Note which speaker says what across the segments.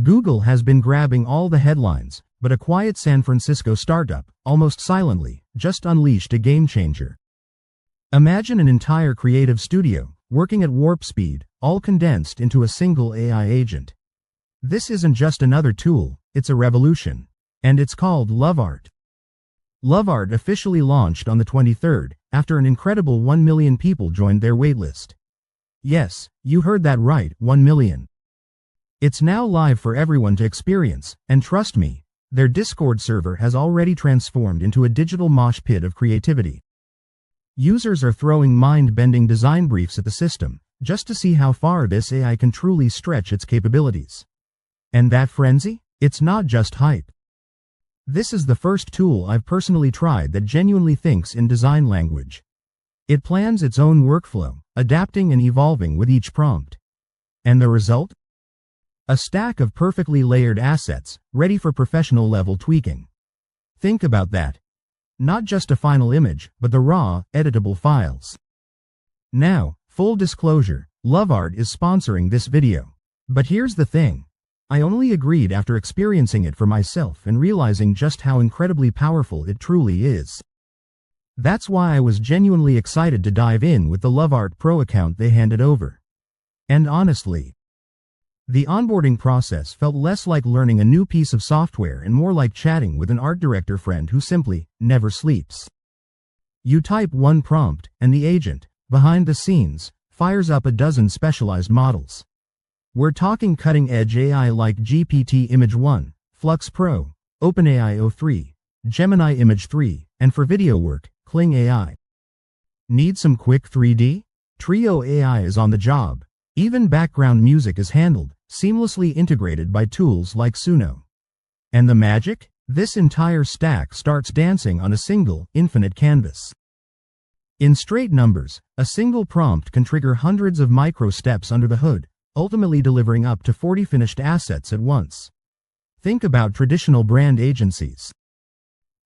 Speaker 1: Google has been grabbing all the headlines, but a quiet San Francisco startup, almost silently, just unleashed a game changer. Imagine an entire creative studio, working at warp speed, all condensed into a single AI agent. This isn't just another tool, it's a revolution. And it's called Loveart. Loveart officially launched on the 23rd, after an incredible 1 million people joined their waitlist. Yes, you heard that right, 1 million. It's now live for everyone to experience, and trust me, their Discord server has already transformed into a digital mosh pit of creativity. Users are throwing mind-bending design briefs at the system, just to see how far this AI can truly stretch its capabilities. And that frenzy? It's not just hype. This is the first tool I've personally tried that genuinely thinks in design language. It plans its own workflow, adapting and evolving with each prompt. And the result? A stack of perfectly layered assets, ready for professional level tweaking. Think about that. Not just a final image, but the raw, editable files. Now, full disclosure, Loveart is sponsoring this video. But here's the thing. I only agreed after experiencing it for myself and realizing just how incredibly powerful it truly is. That's why I was genuinely excited to dive in with the Loveart Pro account they handed over. And honestly, the onboarding process felt less like learning a new piece of software and more like chatting with an art director friend who simply never sleeps. You type one prompt, and the agent, behind the scenes, fires up a dozen specialized models. We're talking cutting-edge AI like GPT Image 1, Flux Pro, OpenAI O3, Gemini Image 3, and for video work, Kling AI. Need some quick 3D? Trio AI is on the job. Even background music is handled, seamlessly integrated by tools like Suno. And the magic? This entire stack starts dancing on a single, infinite canvas. In straight numbers, a single prompt can trigger hundreds of micro steps under the hood, ultimately delivering up to 40 finished assets at once. Think about traditional brand agencies.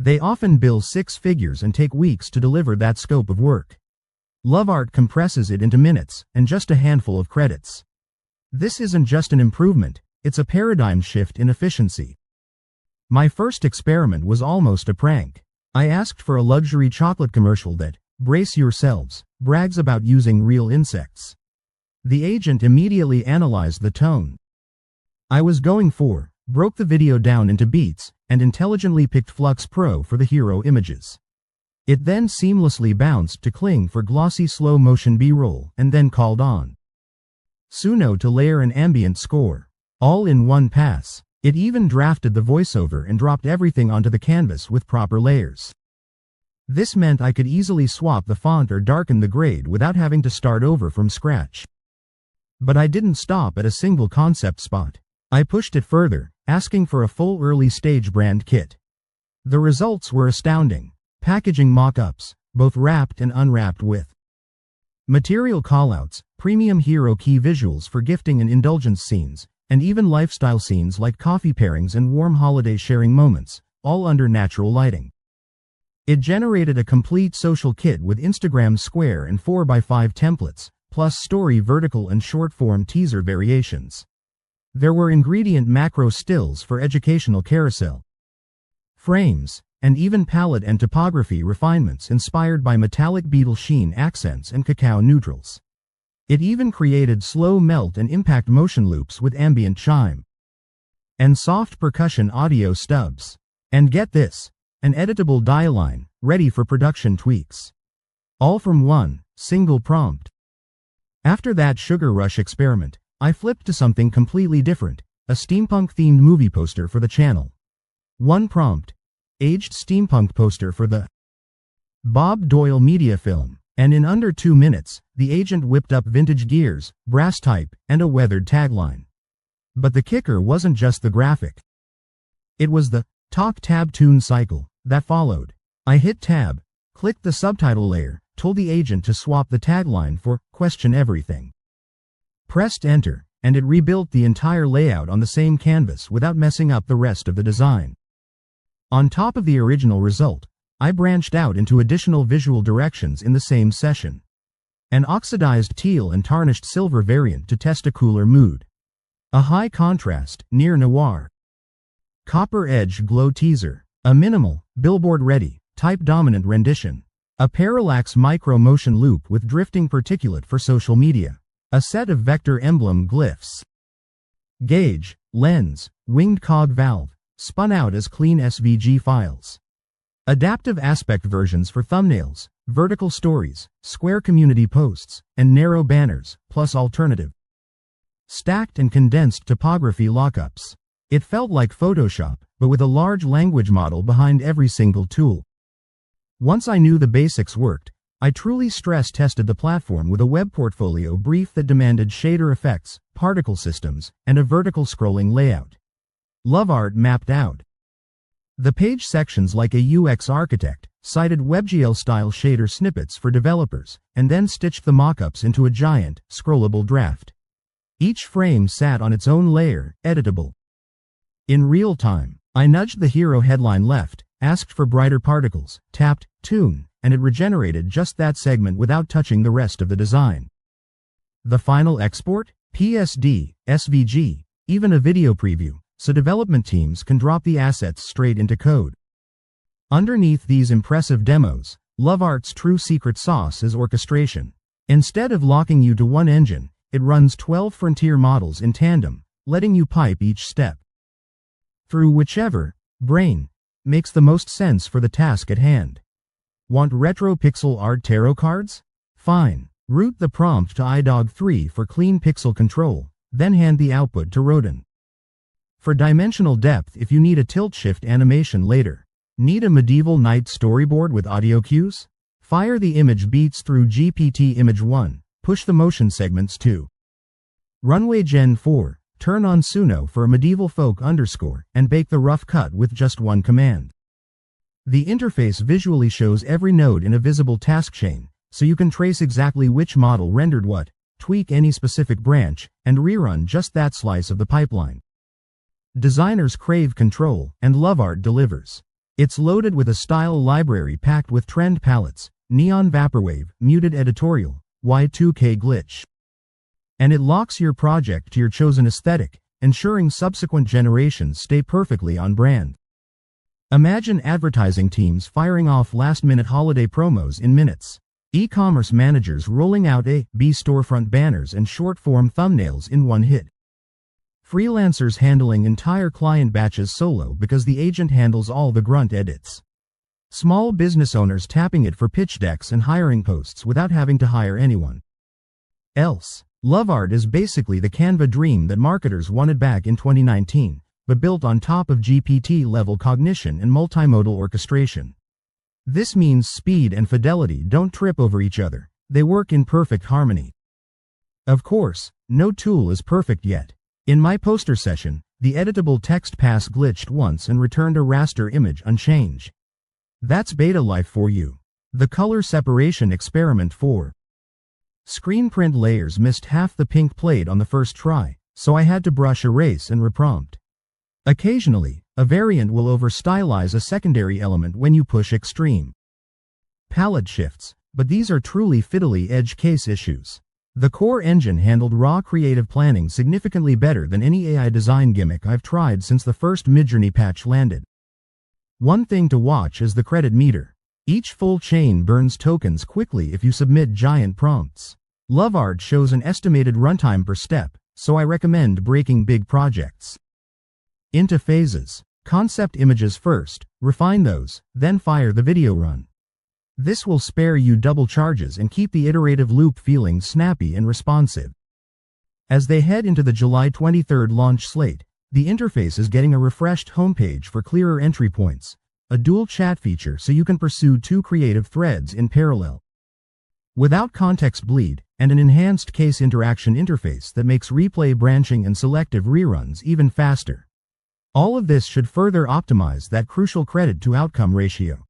Speaker 1: They often bill six figures and take weeks to deliver that scope of work. Loveart compresses it into minutes and just a handful of credits. This isn't just an improvement, it's a paradigm shift in efficiency. My first experiment was almost a prank. I asked for a luxury chocolate commercial that, brace yourselves, brags about using real insects. The agent immediately analyzed the tone I was going for, broke the video down into beats, and intelligently picked Flux Pro for the hero images. It then seamlessly bounced to Kling for glossy slow-motion B-roll and then called on Suno to layer an ambient score. All in one pass. It even drafted the voiceover and dropped everything onto the canvas with proper layers. This meant I could easily swap the font or darken the grade without having to start over from scratch. But I didn't stop at a single concept spot. I pushed it further, asking for a full early-stage brand kit. The results were astounding. Packaging mock-ups, both wrapped and unwrapped with material callouts, premium hero key visuals for gifting and indulgence scenes, and even lifestyle scenes like coffee pairings and warm holiday sharing moments, all under natural lighting. It generated a complete social kit with Instagram square and 4x5 templates, plus story vertical and short-form teaser variations. There were ingredient macro stills for educational carousel frames, and even palette and typography refinements inspired by metallic beetle sheen accents and cacao neutrals. It even created slow melt and impact motion loops with ambient chime and soft percussion audio stubs. And get this, an editable dialine, ready for production tweaks. All from one single prompt. After that sugar rush experiment, I flipped to something completely different, a steampunk-themed movie poster for the channel. One prompt, aged steampunk poster for the Bob Doyle media film, and in under 2 minutes, the agent whipped up vintage gears, brass type, and a weathered tagline. But the kicker wasn't just the graphic. It was the talk tab tune cycle that followed. I hit tab, clicked the subtitle layer, told the agent to swap the tagline for question everything. Pressed enter, and it rebuilt the entire layout on the same canvas without messing up the rest of the design. On top of the original result, I branched out into additional visual directions in the same session. An oxidized teal and tarnished silver variant to test a cooler mood. A high contrast, near noir. Copper edge glow teaser. A minimal, billboard-ready, type-dominant rendition. A parallax micro-motion loop with drifting particulate for social media. A set of vector emblem glyphs. Gauge, lens, winged cog valve, spun out as clean SVG files. Adaptive aspect versions for thumbnails, vertical stories, square community posts, and narrow banners, plus alternative. Stacked and condensed topography lockups. It felt like Photoshop, but with a large language model behind every single tool. Once I knew the basics worked, I truly stress-tested the platform with a web portfolio brief that demanded shader effects, particle systems, and a vertical scrolling layout. Loveart mapped out the page sections like a UX architect, cited WebGL-style shader snippets for developers, and then stitched the mockups into a giant, scrollable draft. Each frame sat on its own layer, editable. In real time, I nudged the hero headline left, asked for brighter particles, tapped Tune, and it regenerated just that segment without touching the rest of the design. The final export? PSD, SVG, even a video preview, so development teams can drop the assets straight into code. Underneath these impressive demos, Loveart's true secret sauce is orchestration. Instead of locking you to one engine, it runs 12 frontier models in tandem, letting you pipe each step through whichever brain makes the most sense for the task at hand. Want retro pixel art tarot cards? Fine. Route the prompt to iDog3 for clean pixel control, then hand the output to Rodin. For dimensional depth, if you need a tilt-shift animation later. Need a medieval knight storyboard with audio cues? Fire the image beats through GPT Image 1, push the motion segments to Runway Gen 4, turn on Suno for a medieval folk underscore, and bake the rough cut with just one command. The interface visually shows every node in a visible task chain, so you can trace exactly which model rendered what, tweak any specific branch, and rerun just that slice of the pipeline. Designers crave control, and Loveart delivers. It's loaded with a style library packed with trend palettes, neon vaporwave, muted editorial, Y2K glitch. And it locks your project to your chosen aesthetic, ensuring subsequent generations stay perfectly on brand. Imagine advertising teams firing off last-minute holiday promos in minutes. E-commerce managers rolling out A/B storefront banners and short-form thumbnails in one hit. Freelancers handling entire client batches solo because the agent handles all the grunt edits. Small business owners tapping it for pitch decks and hiring posts without having to hire anyone else. Loveart is basically the Canva dream that marketers wanted back in 2019, but built on top of GPT-level cognition and multimodal orchestration. This means speed and fidelity don't trip over each other, they work in perfect harmony. Of course, no tool is perfect yet. In my poster session, the editable text pass glitched once and returned a raster image unchanged. That's beta life for you. The color separation experiment for screen print layers missed half the pink plate on the first try, so I had to brush erase and reprompt. Occasionally, a variant will over-stylize a secondary element when you push extreme palette shifts, but these are truly fiddly edge case issues. The core engine handled raw creative planning significantly better than any AI design gimmick I've tried since the first Midjourney patch landed. One thing to watch is the credit meter. Each full chain burns tokens quickly if you submit giant prompts. Loveart shows an estimated runtime per step, so I recommend breaking big projects into phases. Concept images first, refine those, then fire the video run. This will spare you double charges and keep the iterative loop feeling snappy and responsive. As they head into the July 23rd launch slate, the interface is getting a refreshed homepage for clearer entry points, a dual chat feature so you can pursue two creative threads in parallel without context bleed, and an enhanced case interaction interface that makes replay branching and selective reruns even faster. All of this should further optimize that crucial credit-to-outcome ratio.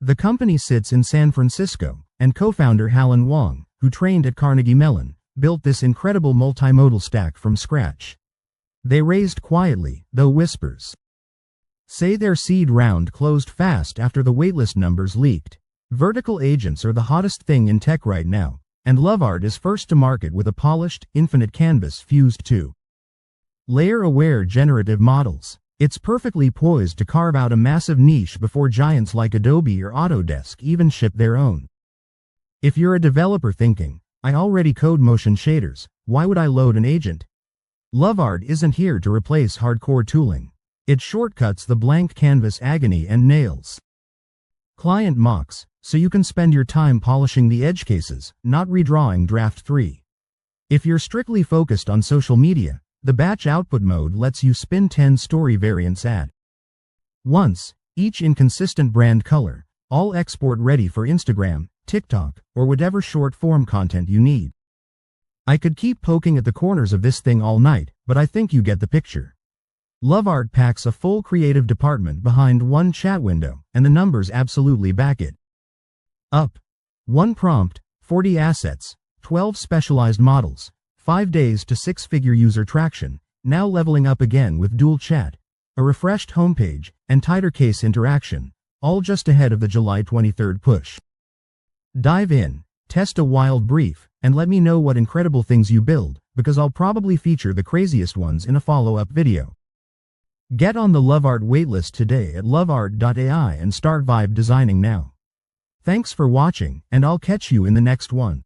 Speaker 1: The company sits in San Francisco, and co-founder Hallen Wang, who trained at Carnegie Mellon, built this incredible multimodal stack from scratch. They raised quietly, though whispers say their seed round closed fast after the waitlist numbers leaked. Vertical agents are the hottest thing in tech right now, and Loveart is first to market with a polished, infinite canvas fused to Layer-aware generative models. It's perfectly poised to carve out a massive niche before giants like Adobe or Autodesk even ship their own. If you're a developer thinking, I already code motion shaders, why would I load an agent? Loveart isn't here to replace hardcore tooling. It shortcuts the blank canvas agony and nails client mocks, so you can spend your time polishing the edge cases, not redrawing draft 3. If you're strictly focused on social media, the batch output mode lets you spin 10 story variants at once, each in consistent brand color, all export ready for Instagram, TikTok, or whatever short-form content you need. I could keep poking at the corners of this thing all night, but I think you get the picture. Loveart packs a full creative department behind one chat window, and the numbers absolutely back it up. 1 prompt, 40 assets, 12 specialized models, 5 days to 6-figure user traction, now leveling up again with dual chat, a refreshed homepage, and tighter case interaction, all just ahead of the July 23rd push. Dive in, test a wild brief, and let me know what incredible things you build, because I'll probably feature the craziest ones in a follow-up video. Get on the Loveart waitlist today at LOVART AI and start vibe designing now. Thanks for watching, and I'll catch you in the next one.